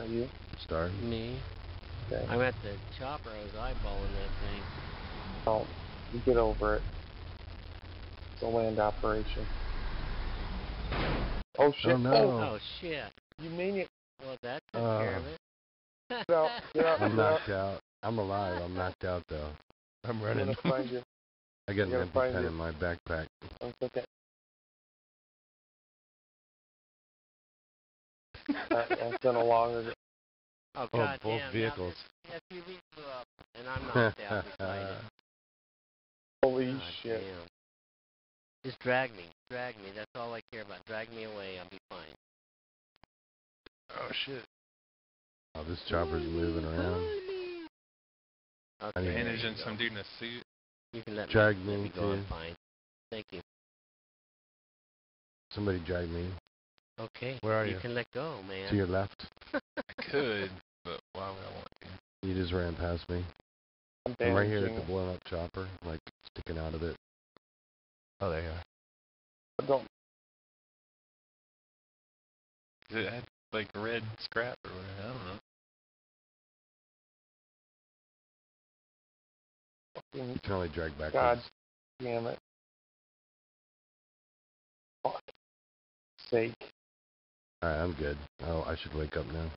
Are you? Star? Me? Okay. I'm at the chopper. I was eyeballing that thing. Oh, you get over it. It's a land operation. Oh shit! Oh no! Oh shit! You mean it? Well, that took care of it. Get out! Get out! I'm get out. knocked out. I'm alive. I'm knocked out though. I'm I'm running. gonna find you. I got I'm an gonna empty find pen you. in my backpack. That's okay. That's been a longer. Oh Oh, god both damn! vehicles. Yeah, SUV blew up, and I'm knocked out beside it. Holy God shit! damn. Just drag me. Drag me. That's all I care about. Drag me away. I'll be fine. Oh shit! Oh, this chopper's moving around. Okay, Managing some dude in a suit. You can let Drag me me go. I'm too. fine. Thank you. Somebody drag me. Okay. Where are you? You can let go, man. To your left. I could, but why would I want to? You just ran past me. I'm right here at the blown up chopper, like sticking out of it. Oh, there you are. Don't. It had like red scrap or whatever. I don't know. Fucking You can only drag backwards. God damn it! Fuck sake! Alright, I'm good. Oh, I should wake up now.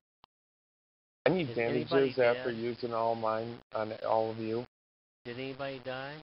I need Is anybody bandages after dead? using all mine on all of you. Did anybody die?